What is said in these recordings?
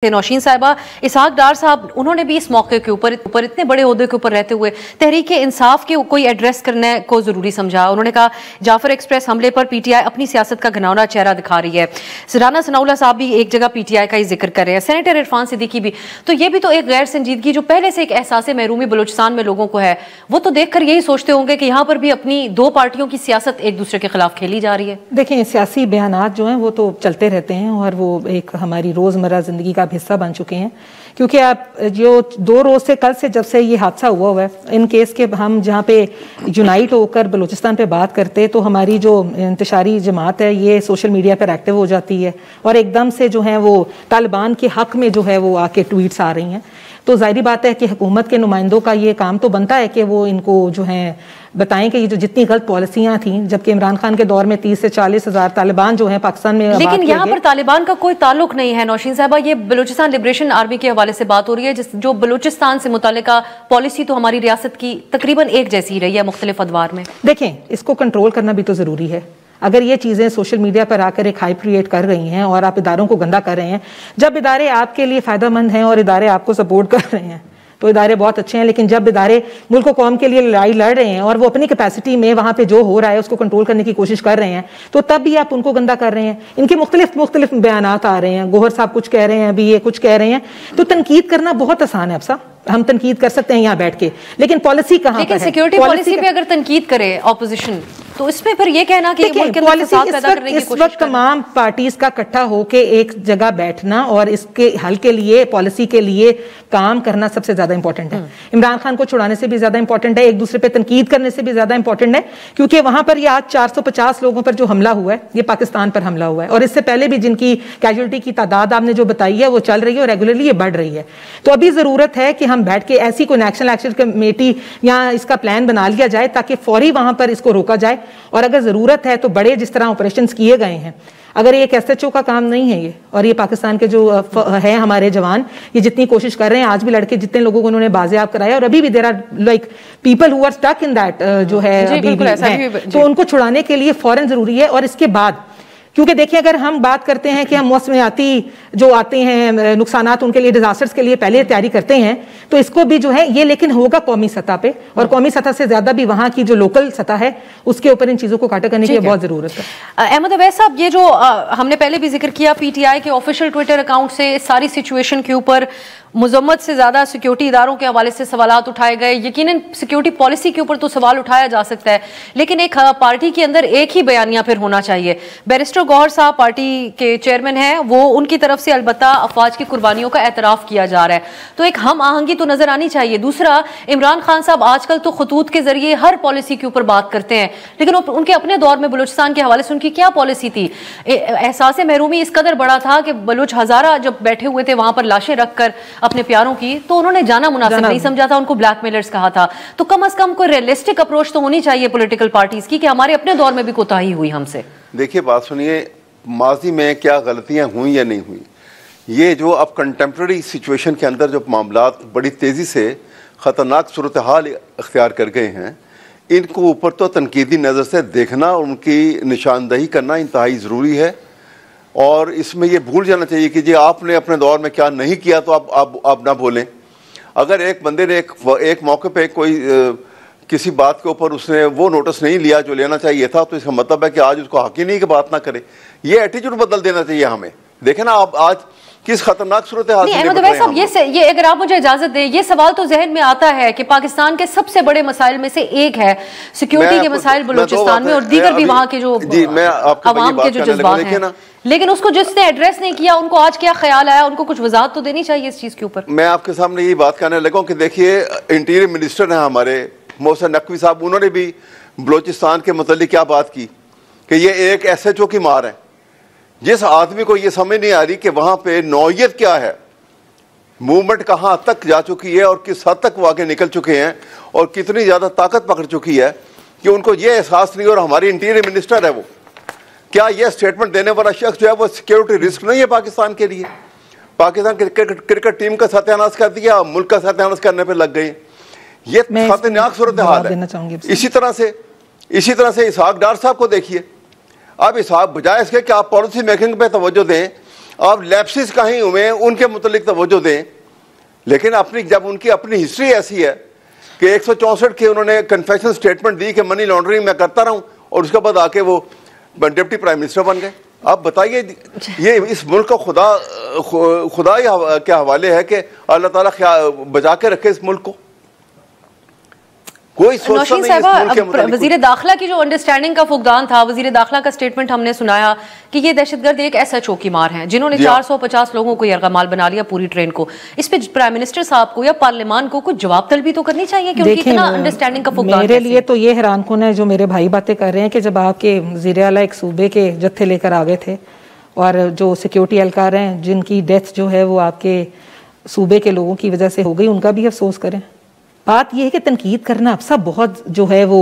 नौशीन साहिबा, इसहाक डार साहब, उन्होंने भी इस मौके के ऊपर इतने बड़े ओहदे के ऊपर रहते हुए तहरीक इंसाफ के कोई एड्रेस करने को जरूरी समझा। उन्होंने कहा जाफर एक्सप्रेस हमले पर पीटीआई अपनी सियासत का घिनौना चेहरा दिखा रही है। राना सनाउल्लाह साहब भी एक जगह पीटीआई का ही जिक्र कर रहे हैं, सेनेटर इरफान सिद्दीकी भी। तो ये भी तो एक गैर संजीदगी जो पहले से एक एहसास महरूमी बलूचिस्तान में लोगों को है, वो तो देखकर यही सोचते होंगे कि यहाँ पर भी अपनी दो पार्टियों की सियासत एक दूसरे के खिलाफ खेली जा रही है। देखें, सियासी बयानात जो हैं वो तो चलते रहते हैं और वो एक हमारी रोजमर्रा जिंदगी का हिस्सा बन चुके हैं, क्योंकि आप जो 2 रोज से कल से जब से ये हादसा हुआ है, इन केस के हम जहाँ पे यूनाइट होकर बलूचिस्तान पे बात करते तो हमारी जो इंतशारी जमात है ये सोशल मीडिया पर एक्टिव हो जाती है और एकदम से जो है वो तालिबान के हक में जो है वो आके ट्वीट्स आ रही हैं। तो जाहिर बात है कि हुकूमत के नुमाइंदों का ये काम तो बनता है कि वो इनको जो है बताएं कि ये जो जितनी गलत पॉलिसियां थी, जबकि इमरान खान के दौर में 30 से 40 हज़ार तालिबान जो है पाकिस्तान में, लेकिन यहाँ पर तालिबान का कोई ताल्लुक नहीं है। नौशीन साहबा, ये बलूचिस्तान लिबरेशन आर्मी के हवाले से बात हो रही है, जो बलूचिस्तान से मुतालिका पॉलिसी तो हमारी रियासत की तकरीबन एक जैसी रही है मुख्तलिफ अदवार में। देखें, इसको कंट्रोल करना भी तो जरूरी है। अगर ये चीज़ें सोशल मीडिया पर आकर एक हाइप क्रिएट कर रही हैं और आप इदारों को गंदा कर रहे हैं, जब इदारे आपके लिए फ़ायदेमंद हैं और इदारे आपको सपोर्ट कर रहे हैं तो इदारे बहुत अच्छे हैं, लेकिन जब इदारे मुल्क कौम के लिए लड़ाई लड़ रहे हैं और वो अपनी कैपेसिटी में वहाँ पे जो हो रहा है उसको कंट्रोल करने की कोशिश कर रहे हैं, तो तब भी आप उनको गंदा कर रहे हैं। इनके मुख्तलिफ बयानात आ रहे हैं, गौहर साहब कुछ कह रहे हैं, अभी ये कुछ कह रहे हैं, तो तनकीद करना बहुत आसान है। अब साहब हम तनकीद कर सकते हैं यहाँ बैठ के, लेकिन पॉलिसी कहाँ पर है? सिक्योरिटी पॉलिसी पे अगर तनकीद करे ऑपोजिशन, तो इसमें फिर ये कहना कि पॉलिसी इस वक्त तमाम पार्टीज का इकट्ठा होके एक जगह बैठना और इसके हल के लिए, पॉलिसी के लिए काम करना सबसे ज्यादा इंपॉर्टेंट है। इमरान खान को छुड़ाने से भी ज्यादा इंपॉर्टेंट है, एक दूसरे पे तनकीद करने से भी ज्यादा इंपॉर्टेंट है, क्योंकि वहां पर ये आज 450 लोगों पर जो हमला हुआ है, ये पाकिस्तान पर हमला हुआ है और इससे पहले भी जिनकी कैजुअल्टी की तादाद आपने जो बताई है वो चल रही है और रेगुलरली ये बढ़ रही है। तो अभी जरूरत है कि हम बैठ के ऐसी कोई नेशनल एक्शन कमेटी या इसका प्लान बना लिया जाए ताकि फौरी वहां पर इसको रोका जाए, और अगर जरूरत है तो बड़े जिस तरह ऑपरेशंस किए गए हैं, अगर ये एक एसएचओ का काम नहीं है ये, और ये पाकिस्तान के जो है हमारे जवान ये जितनी कोशिश कर रहे हैं, आज भी लड़के जितने लोगों को उन्होंने बाजियाब कराया और अभी भी there are like people who are stuck in that जो है अभी भी है, तो उनको छुड़ाने के लिए फौरन जरूरी है। और इसके बाद, क्योंकि देखिए, अगर हम बात करते हैं कि हम मौसमियाती जो आते हैं नुकसानात उनके लिए, डिजास्टर्स के लिए पहले तैयारी करते हैं, तो इसको भी जो है ये लेकिन होगा कौमी सतह पे, और कौमी सतह से ज्यादा भी वहां की जो लोकल सतह है उसके ऊपर इन चीजों को काटा करने की बहुत जरूरत है। अहमद अवैस साहब, ये जो हमने पहले भी जिक्र किया, पीटीआई के ऑफिशियल ट्विटर अकाउंट से सारी सिचुएशन के ऊपर मुजम्मत से ज्यादा सिक्योरिटी इदारों के हवाले से सवालात उठाए गए। यकीनन सिक्योरिटी पॉलिसी के ऊपर तो सवाल उठाया जा सकता है, लेकिन एक पार्टी के अंदर एक ही बयानिया फिर होना चाहिए। बैरिस्टर गौहर साहब पार्टी के चेयरमैन हैं, वो उनकी तरफ से अलबत्ता अफवाज की कुर्बानियों का एतराफ किया जा रहा है, तो एक हम आहंगी तो नजर आनी चाहिए। दूसरा, इमरान खान साहब आजकल तो खतूत के जरिए हर पॉलिसी के ऊपर बात करते हैं, लेकिन उनके अपने दौर में बलूचिस्तान के हवाले से उनकी क्या पॉलिसी थी? एहसास महरूमी इस कदर बड़ा था कि बलूच हजारा जब बैठे हुए थे वहां पर लाशें रखकर अपने प्यारों की, तो उन्होंने जाना मुनासिब नहीं समझा था, उनको ब्लैकमेलर्स कहा था। तो कम अज कम कोई रियलिस्टिक अप्रोच तो होनी चाहिए पॉलिटिकल पार्टीज की कि हमारे अपने दौर में भी कोताही हुई हमसे। देखिए, बात सुनिए, माजी में क्या गलतियां हुई या नहीं हुई, ये जो अब कंटेम्प्रेरी सिचुएशन के अंदर जो मामलात बड़ी तेज़ी से ख़तरनाक सूरत हाल इख्तियार कर गए हैं, इनको ऊपर तो तनकीदी नज़र से देखना, उनकी निशानदही करना इंतहाई ज़रूरी है। और इसमें ये भूल जाना चाहिए कि जी आपने अपने दौर में क्या नहीं किया तो आप ना बोलें। अगर एक बंदे ने एक मौके पे कोई किसी बात के ऊपर उसने वो नोटिस नहीं लिया जो लेना चाहिए था, तो इसका मतलब है कि आज उसको हक ही नहीं कि बात ना करे। ये एटीट्यूड बदल देना चाहिए हमें। देखें ना, आप आज किस खतरनाक सूरत हाल से ये अगर आप मुझे इजाजत दें, ये सवाल तो जहन में आता है कि पाकिस्तान के सबसे बड़े मसाइल में से एक है सिक्योरिटी के मसाइल बलूचिस्तान में और दीगर भी वहाँ के जो अवाम के जो जज्बात हैं, लेकिन उसको जिसने एड्रेस नहीं किया उनको आज क्या ख्याल आया, उनको कुछ वजाहत तो देनी चाहिए इस चीज के ऊपर। मैं आपके सामने यही बात करने लगा कि देखिए, इंटीरियर मिनिस्टर हैं हमारे मोहसिन नकवी साहब, उन्होंने भी बलूचिस्तान के मतलब क्या बात की कि ये एक एसएचओ की मार है। जिस आदमी को ये समझ नहीं आ रही कि वहां पे नौयत क्या है, मूवमेंट कहां तक जा चुकी है और किस हद तक वो आगे निकल चुके हैं और कितनी ज्यादा ताकत पकड़ चुकी है, कि उनको ये एहसास नहीं। और हमारी इंटीरियर मिनिस्टर है वो, क्या ये स्टेटमेंट देने वाला शख्स जो है वो सिक्योरिटी रिस्क नहीं है पाकिस्तान के लिए? पाकिस्तान क्रिकेट टीम का सत्यानाश कर दिया, मुल्क का सत्यानाश करने पर लग गए। ये खतरनाक सूरत हाल है। इसी तरह से इसहाक डार साहब को देखिए। अब इसहाक, बजाय इसके कि आप पॉलिसी मेकिंग पे तवज्जो दें, आप लैप्सिस कहीं हुए उनके मुतालिक तवज्जो दें, लेकिन अपनी जब उनकी अपनी हिस्ट्री ऐसी है कि 164 के उन्होंने कन्फेशन स्टेटमेंट दी कि मनी लॉन्ड्रिंग मैं करता रहूं और उसके बाद आके वो डिप्टी प्राइम मिनिस्टर बन गए। आप बताइए ये इस मुल्क को खुदा के हवाले है कि अल्लाह ताला क्या बचा के रखे इस मुल्क को। कोई सोचता नहीं। वजीर दाखिला की जो अंडरस्टैंडिंग का फुकदान था, वजीर दाखिला का स्टेटमेंट हमने सुनाया कि ये दहशतगर्द एक SHO की मार हैं जिन्होंने 450 लोगों को यरगमाल बना लिया पूरी ट्रेन को। इस पे प्राइम मिनिस्टर साहब को या पार्लियामान को कुछ जवाब तलबी तो करनी चाहिए कि उनकी इतना अंडरस्टैंडिंग का फुकदान। मेरे लिए तो ये हैरानकुन है जो मेरे भाई बातें कर रहे हैं कि जब आपके वज़ीर आला एक सूबे के जत्थे लेकर आ गए थे और जो सिक्योरिटी एहलकार हैं जिनकी डेथ जो है वो आपके सूबे के लोगों की वजह से हो गई, उनका भी अफसोस करें। बात यह है कि तनकीद करना अब सब बहुत जो है वो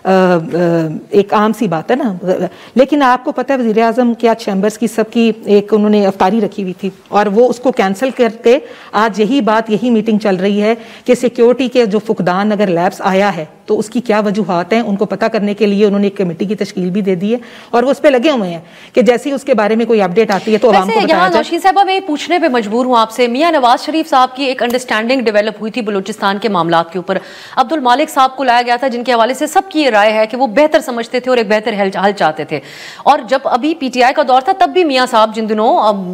एक आम सी बात है ना, लेकिन आपको पता है वज़ीर आज़म क्या चैम्बर्स की सबकी एक उन्होंने अफ्तारी रखी हुई थी और वो उसको कैंसिल करके आज यही मीटिंग चल रही है कि सिक्योरिटी के जो फुकदान अगर लैप्स आया है तो उसकी क्या वजूहात हैं, उनको पता करने के लिए उन्होंने एक कमेटी की तश्कील भी दे दी है और वो उस पर लगे हुए हैं कि जैसे ही उसके बारे में कोई अपडेट आती है तो आवाम को बताया जाए। नौशीन साहब मैं पूछने पे मजबूर हूँ आपसे, मियां नवाज शरीफ साहब की एक अंडरस्टैंडिंग डेवलप हुई थी बलूचिस्तान के मामलात के ऊपर, अब्दुल मालिक साहब को लाया गया था जिनके हवाले से सबकी राय है कि वो बेहतर समझते थे और एक बेहतर हल चाहते थे। और जब अभी PTI का दौर था तब भी मियां साहब जिन दिनों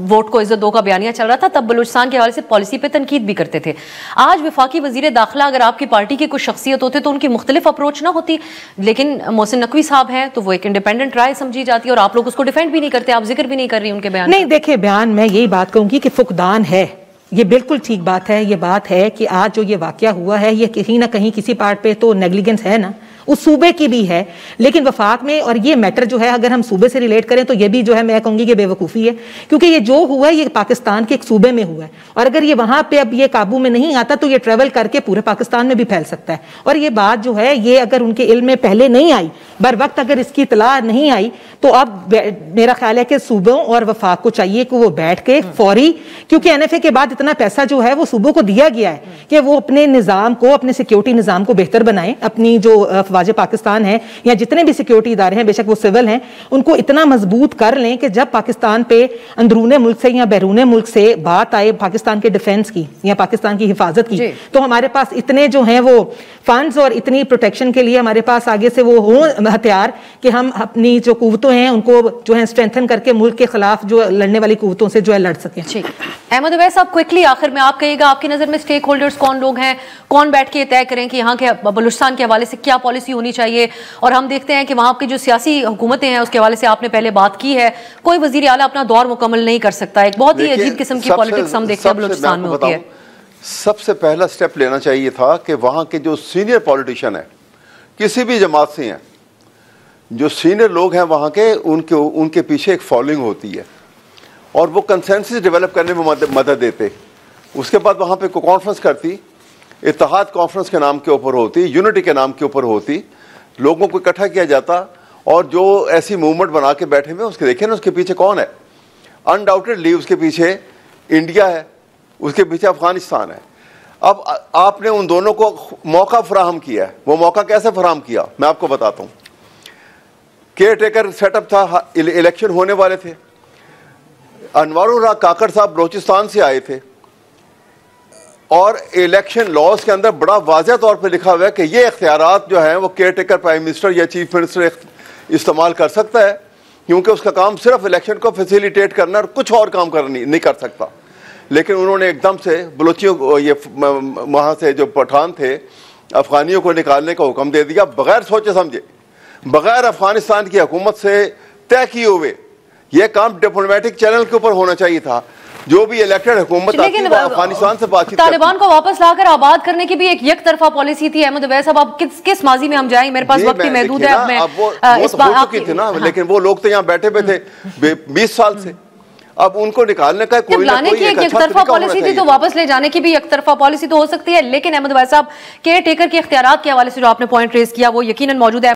वोट को इज्जत दो का बयानिया चल रहा था तब बलूचिस्तान के हवाले से पॉलिसी पे तनकीद भी करते थे। आज वफाकी वजीर दाखिला अगर आपकी पार्टी की कुछ शख्सियत होते तो उनकी मुख्तलिफ अप्रोच ना होती, लेकिन मोहसिन नकवी साहब हैं तो वो एक इंडिपेंडेंट राय समझी जाती है और आप लोग उसको डिफेंड भी नहीं करते, आप जिक्र भी नहीं कर रही उनके बयान। नहीं देखिए बयान मैं यही बात कहूंगी कि फुकदान है, ये बिल्कुल ठीक बात है। ये बात है कि आज जो ये वाकया हुआ है ये कहीं ना कहीं किसी पार्ट पे तो नेग्लिजेंस है ना, उस सूबे की भी है, लेकिन वफाक में और ये मैटर जो है अगर हम सूबे से रिलेट करें तो ये भी जो है मैं कहूंगी कि बेवकूफ़ी है, क्योंकि ये जो हुआ है ये पाकिस्तान के एक सूबे में हुआ है और अगर ये वहां पे अब ये काबू में नहीं आता तो ये ट्रेवल करके पूरे पाकिस्तान में भी फैल सकता है। और ये बात जो है ये अगर उनके इल्म में पहले नहीं आई, बर वक्त अगर इसकी इतला नहीं आई तो अब मेरा ख्याल है कि सूबों और वफाक को चाहिए कि वो बैठ के फौरी, क्योंकि NFA के बाद इतना पैसा जो है वो सूबों को दिया गया है कि वो अपने निज़ाम को, अपने सिक्योरिटी निज़ाम को बेहतर बनाएं, अपनी जो अफवाज पाकिस्तान है या जितने भी सिक्योरिटी इदारे हैं बेशक वो सिविल हैं उनको इतना मजबूत कर लें कि जब पाकिस्तान पे अंदरूने मुल्क से या बैरूने मुल्क से बात आए पाकिस्तान के डिफेंस की या पाकिस्तान की हिफाजत की तो हमारे पास इतने जो हैं वो फंड्स और इतनी प्रोटेक्शन के लिए हमारे पास आगे से वो हों हथियार कि हम अपनी जो कुव्वतें हैं उनको जो है स्ट्रेंथन करके मुल्क के खिलाफ जो लड़ने वाली कुव्वतों से जो है लड़ सकें। अहमद उवैस साहब क्विकली आखिर में आप कहिएगा आपकी नजर में स्टेक होल्डर्स कौन लोग हैं, कौन बैठ के तय करें कि यहाँ के बलूचिस्तान के हवाले से क्या पॉलिसी होनी चाहिए। और हम देखते हैं कि वहां की जो सियासी हुकूमतें हैं उसके हवाले से आपने पहले बात की है, कोई वजीर आला अपना दौर मुकम्मल नहीं कर सकता, एक बहुत ही अजीब किस्म की पॉलिटिक्स हम देखते हैं बलूचिस्तान में होती है। सबसे पहला स्टेप लेना चाहिए था कि वहां के जो सीनियर पॉलिटिशियन है किसी भी जमात से हैं, जो सीनियर लोग हैं वहां के, उनके पीछे एक फॉलोइंग होती है और वो कंसेंसस डेवलप करने में मदद देते। उसके बाद वहां पे कोई कॉन्फ्रेंस करती, इत्तेहाद कॉन्फ्रेंस के नाम के ऊपर होती, यूनिटी के नाम के ऊपर होती, लोगों को इकट्ठा किया जाता और जो ऐसी मूवमेंट बना के बैठे हुए उसके देखे ना उसके पीछे कौन है। अनडाउटेडली उसके पीछे इंडिया है, उसके पीछे अफगानिस्तान है। अब आपने उन दोनों को मौका फराहम किया है, वो मौका कैसे फराहम किया मैं आपको बताता हूँ। केयर टेकर सेटअप था, इलेक्शन होने वाले थे, अनवारुल हक काकड़ साहब बलूचिस्तान से आए थे और इलेक्शन लॉज के अंदर बड़ा वाज़ेह तौर पे लिखा हुआ है कि ये इख्तियारात जो हैं वो केयर टेकर प्राइम मिनिस्टर या चीफ मिनिस्टर इस्तेमाल कर सकता है, क्योंकि उसका काम सिर्फ इलेक्शन को फैसिलिटेट करना और कुछ और काम नहीं कर सकता। लेकिन उन्होंने एकदम से बलूचियों को, ये वहाँ से जो पठान थे अफगानियों को निकालने का हुक्म दे दिया बगैर सोचे समझे, बगैर अफगानिस्तान की हुकूमत से तय किए हुए। यह काम डिप्लोमेटिक चैनल के ऊपर होना चाहिए था। जो भी इलेक्टेड हुकूमत आती है वो अफगानिस्तान से बातचीत, तालिबान को वापस लाकर आबाद करने की भी एक तरफा पॉलिसी थी। अहमद उवैस साहब आप किस माजी में हम जाएं, मेरे पास वक्त ही महदूद है। लेकिन वो लोग तो यहाँ बैठे हुए थे 20 साल से, अब उनको निकालने का कोई ना कोई एक तरफा पॉलिसी थी तो वापस ले जाने की भी एक तरफा पॉलिसी तो हो सकती है। लेकिन अहमद उवैस साहब केयर टेकर के इख्तियारात के हवाले से जो आपने पॉइंट रेज किया वो यकीनन मौजूद है।